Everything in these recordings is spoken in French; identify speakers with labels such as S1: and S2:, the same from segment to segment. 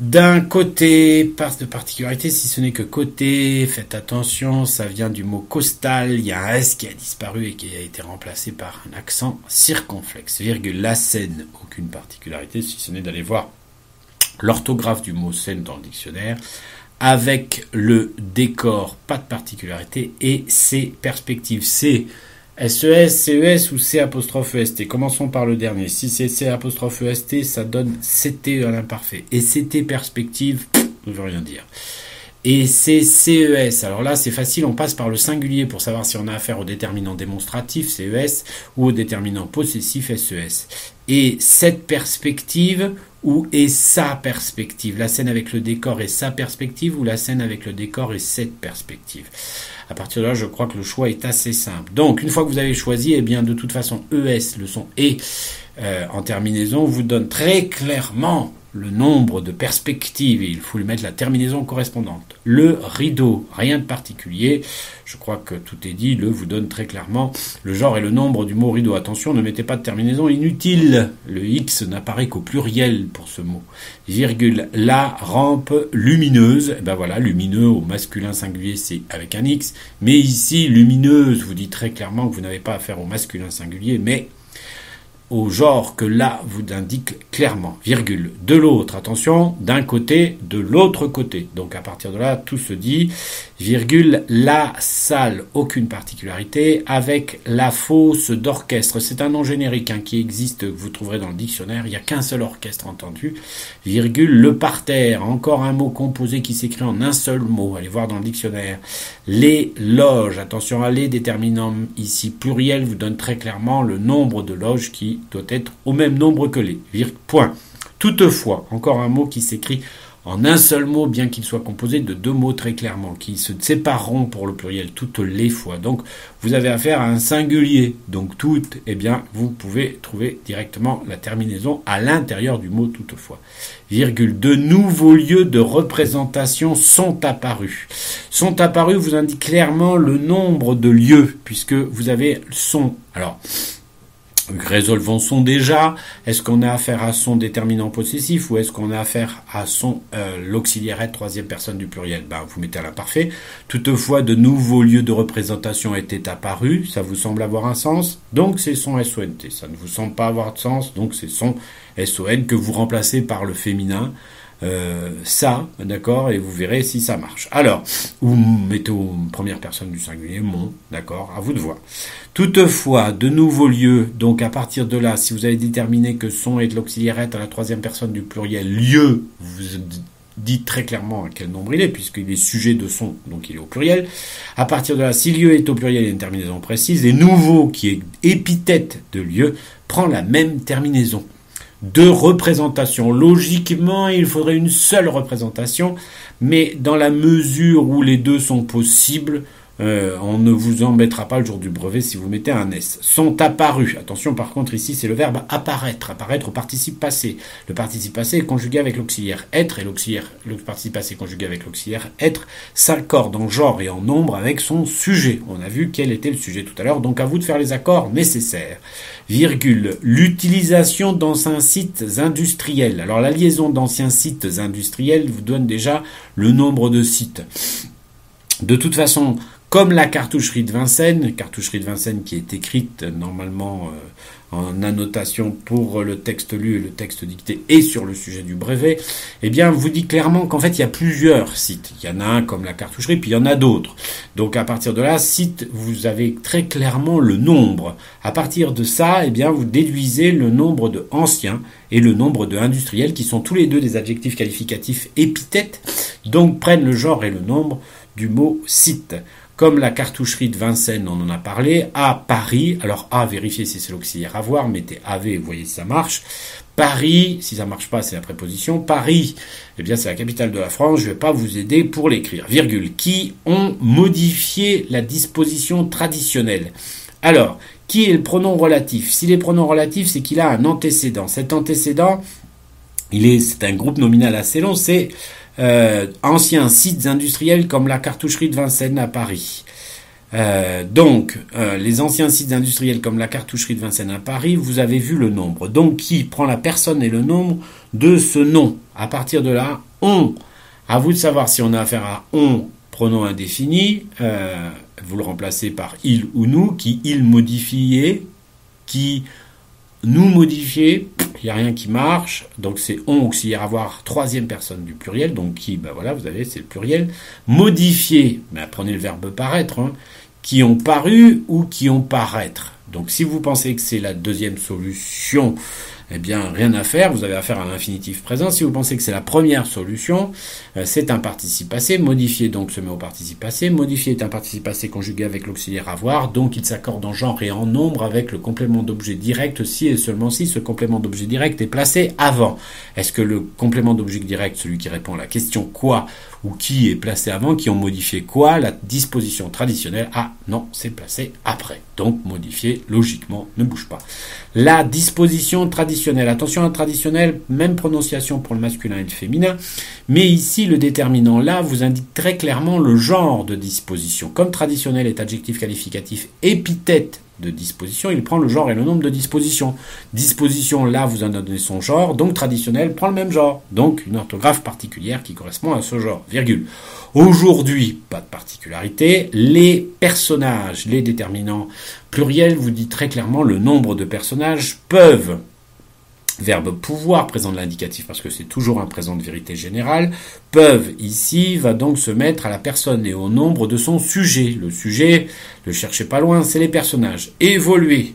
S1: D'un côté, pas de particularité, si ce n'est que côté, faites attention, ça vient du mot costal, il y a un S qui a disparu et qui a été remplacé par un accent circonflexe, virgule, la scène, aucune particularité, si ce n'est d'aller voir l'orthographe du mot scène dans le dictionnaire, avec le décor, pas de particularité, et ses perspectives, c'est SES, CES ou C''EST. Commençons par le dernier. Si c'est C''EST, ça donne CT à l'imparfait. Et CT perspective, ne veut rien dire. Et c'est CES. Alors là, c'est facile, on passe par le singulier pour savoir si on a affaire au déterminant démonstratif, CES, ou au déterminant possessif, SES. Et cette perspective, ou est sa perspective? La scène avec le décor est sa perspective, ou la scène avec le décor est cette perspective? À partir de là, je crois que le choix est assez simple. Donc, une fois que vous avez choisi, eh bien, de toute façon, ES, le son et en terminaison, vous donne très clairement le nombre de perspectives, et il faut lui mettre la terminaison correspondante. Le rideau, rien de particulier, je crois que tout est dit, le vous donne très clairement le genre et le nombre du mot rideau. Attention, ne mettez pas de terminaison inutile, le X n'apparaît qu'au pluriel pour ce mot. Virgule, la rampe lumineuse, et ben voilà, lumineux au masculin singulier c'est avec un X, mais ici, lumineuse, vous dit très clairement que vous n'avez pas affaire au masculin singulier, mais au genre que là vous indique clairement, virgule, de l'autre, attention, d'un côté, de l'autre côté. Donc à partir de là, tout se dit, virgule, la salle, aucune particularité, avec la fosse d'orchestre. C'est un nom générique qui existe, que vous trouverez dans le dictionnaire, il n'y a qu'un seul orchestre entendu, virgule, le parterre, encore un mot composé qui s'écrit en un seul mot, allez voir dans le dictionnaire. Les loges, attention à les déterminants ici pluriel, vous donne très clairement le nombre de loges qui doit être au même nombre que les. Point. Toutefois, encore un mot qui s'écrit en un seul mot, bien qu'il soit composé de deux mots très clairement, qui se sépareront pour le pluriel toutes les fois. Donc, vous avez affaire à un singulier. Donc, toutes, eh bien, vous pouvez trouver directement la terminaison à l'intérieur du mot toutefois. Virgule, de nouveaux lieux de représentation sont apparus. Sont apparus vous indique clairement le nombre de lieux, puisque vous avez son. Alors, résolvons son déjà. Est-ce qu'on a affaire à son déterminant possessif ou est-ce qu'on a affaire à son l'auxiliaire être troisième personne du pluriel? Vous mettez à l'imparfait. Toutefois, de nouveaux lieux de représentation étaient apparus. Ça vous semble avoir un sens? Donc c'est son SONT. Ça ne vous semble pas avoir de sens. Donc c'est son SON que vous remplacez par le féminin. Ça, d'accord, et vous verrez si ça marche. Alors, ou mettez aux première personne du singulier, mon, d'accord, à vous de voir. Toutefois, de nouveaux lieux, donc à partir de là, si vous avez déterminé que son est de l'auxiliaire être à la troisième personne du pluriel, lieu, vous dites très clairement à quel nombre il est, puisqu'il est sujet de son, donc il est au pluriel. À partir de là, si lieu est au pluriel, il y a une terminaison précise, et nouveau, qui est épithète de lieu, prend la même terminaison. Deux représentations. Logiquement, il faudrait une seule représentation, mais dans la mesure où les deux sont possibles, on ne vous embêtera pas le jour du brevet si vous mettez un S. Sont apparus. Attention, par contre, ici, c'est le verbe apparaître. Apparaître au participe passé. Le participe passé est conjugué avec l'auxiliaire être, et le participe passé conjugué avec l'auxiliaire être s'accorde en genre et en nombre avec son sujet. On a vu quel était le sujet tout à l'heure, donc à vous de faire les accords nécessaires. Virgule, l'utilisation d'anciens sites industriels. Alors la liaison d'anciens sites industriels vous donne déjà le nombre de sites. De toute façon, comme la cartoucherie de Vincennes qui est écrite normalement en annotation pour le texte lu et le texte dicté et sur le sujet du brevet, eh bien, vous dit clairement qu'en fait, il y a plusieurs sites. Il y en a un comme la cartoucherie, puis il y en a d'autres. Donc, à partir de là, site, vous avez très clairement le nombre. À partir de ça, eh bien, vous déduisez le nombre de anciens et le nombre de industriels qui sont tous les deux des adjectifs qualificatifs épithètes, donc prennent le genre et le nombre du mot site. Comme la cartoucherie de Vincennes, on en a parlé, à Paris, alors A, vérifiez si c'est l'auxiliaire à voir, mettez AV, vous voyez si ça marche. Paris, si ça marche pas, c'est la préposition. Paris, eh bien c'est la capitale de la France, je vais pas vous aider pour l'écrire. Virgule, qui ont modifié la disposition traditionnelle. Alors, qui est le pronom relatif? S'il est pronom relatif, c'est qu'il a un antécédent. Cet antécédent, c'est un groupe nominal assez long, c'est anciens sites industriels comme la cartoucherie de Vincennes à Paris. Donc, les anciens sites industriels comme la cartoucherie de Vincennes à Paris, vous avez vu le nombre. Donc, qui prend la personne et le nombre de ce nom. À partir de là, On, à vous de savoir si on a affaire à on, pronom indéfini, vous le remplacez par il ou nous, qui il modifié, qui nous modifié, il n'y a rien qui marche, donc c'est on auxiliaire avoir, troisième personne du pluriel, donc qui, ben voilà, vous avez, c'est le pluriel. Modifié, ben prenez le verbe paraître, hein, qui ont paru ou qui ont paraître. Donc si vous pensez que c'est la deuxième solution, eh bien rien à faire, vous avez affaire à l'infinitif présent. Si vous pensez que c'est la première solution, c'est un participe passé. Modifié donc se met au participe passé. Modifié est un participe passé conjugué avec l'auxiliaire avoir, donc il s'accorde en genre et en nombre avec le complément d'objet direct si et seulement si ce complément d'objet direct est placé avant. Est-ce que le complément d'objet direct, celui qui répond à la question quoi ou qui est placé avant, qui ont modifié quoi? La disposition traditionnelle, ah non, c'est placé après. Donc modifié, logiquement, ne bouge pas. La disposition traditionnelle, attention à traditionnelle, même prononciation pour le masculin et le féminin, mais ici le déterminant là vous indique très clairement le genre de disposition. Comme traditionnel est adjectif qualificatif épithète de disposition, il prend le genre et le nombre de dispositions. Disposition, là, vous en donnez son genre, donc traditionnel prend le même genre. Donc, une orthographe particulière qui correspond à ce genre, virgule. Aujourd'hui, pas de particularité, les personnages, les déterminants pluriels, vous dit très clairement le nombre de personnages peuvent, verbe pouvoir, présent de l'indicatif parce que c'est toujours un présent de vérité générale, peuvent ici va donc se mettre à la personne et au nombre de son sujet. Le sujet, ne cherchez pas loin, c'est les personnages. Évoluer.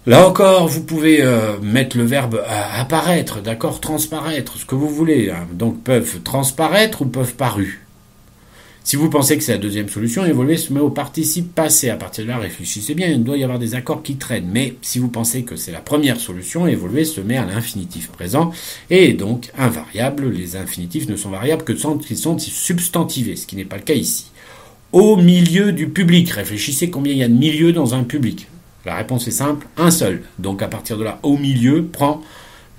S1: Là encore, vous pouvez mettre le verbe apparaître, d'accord, transparaître, ce que vous voulez. Hein. Donc peuvent transparaître ou peuvent paru. Si vous pensez que c'est la deuxième solution, évoluer se met au participe passé. À partir de là, réfléchissez bien, il doit y avoir des accords qui traînent. Mais si vous pensez que c'est la première solution, évoluer se met à l'infinitif présent et donc invariable. Les infinitifs ne sont variables que quand ils sont substantivés, ce qui n'est pas le cas ici. Au milieu du public, réfléchissez combien il y a de milieux dans un public. La réponse est simple, un seul. Donc à partir de là, au milieu prend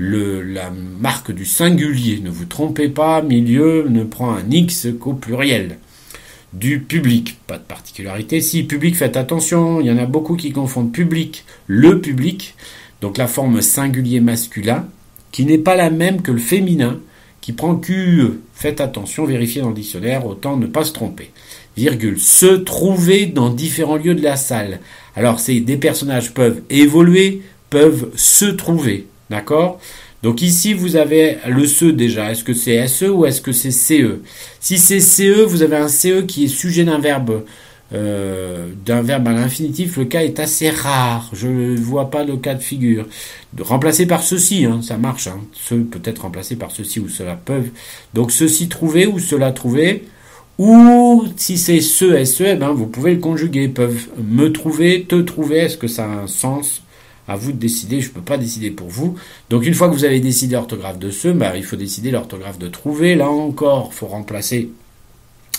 S1: la marque du singulier. Ne vous trompez pas, milieu ne prend un X qu'au pluriel. Du public, pas de particularité. Si, public, faites attention, il y en a beaucoup qui confondent public, le public, donc la forme singulier masculin, qui n'est pas la même que le féminin, qui prend QE. Faites attention, vérifiez dans le dictionnaire, autant ne pas se tromper. Virgule, se trouver dans différents lieux de la salle. Alors, des personnages peuvent évoluer, peuvent se trouver, d'accord ? Donc ici, vous avez le SE déjà. Est-ce que c'est SE ou est-ce que c'est CE? Si c'est CE, vous avez un CE qui est sujet d'un verbe à l'infinitif. Le cas est assez rare. Je ne vois pas de cas de figure. Remplacé par ceci, hein, ça marche. Hein. Ce peut être remplacé par ceci ou cela peuvent. Donc ceci trouver ou cela trouver. Ou si c'est ce, SE, eh ben, vous pouvez le conjuguer. Peuvent me trouver, te trouver. Est-ce que ça a un sens? À vous de décider, je ne peux pas décider pour vous. Donc une fois que vous avez décidé l'orthographe de ce, il faut décider l'orthographe de trouver. Là encore, il faut remplacer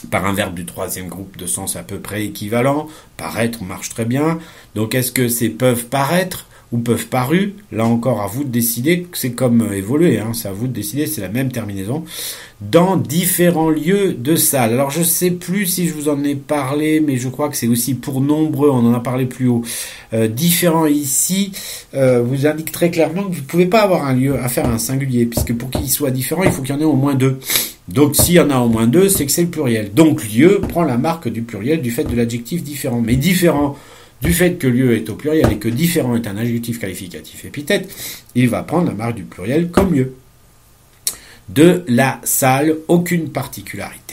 S1: par un verbe du troisième groupe de sens à peu près équivalent. Paraître marche très bien. Donc est-ce que c'est peuvent paraître ou peuvent paru? Là encore, à vous de décider. C'est comme évoluer, hein, c'est à vous de décider, c'est la même terminaison. Dans différents lieux de salle. Alors je ne sais plus si je vous en ai parlé, mais je crois que c'est aussi pour nombreux, on en a parlé plus haut. Différents ici vous indique très clairement que vous ne pouvez pas avoir un lieu à faire un singulier, puisque pour qu'il soit différent, il faut qu'il y en ait au moins deux. Donc s'il y en a au moins deux, c'est que c'est le pluriel. Donc lieu prend la marque du pluriel du fait de l'adjectif différent. Mais différent du fait que lieu est au pluriel et que différent est un adjectif qualificatif épithète, il va prendre la marque du pluriel comme lieu. De la salle, aucune particularité.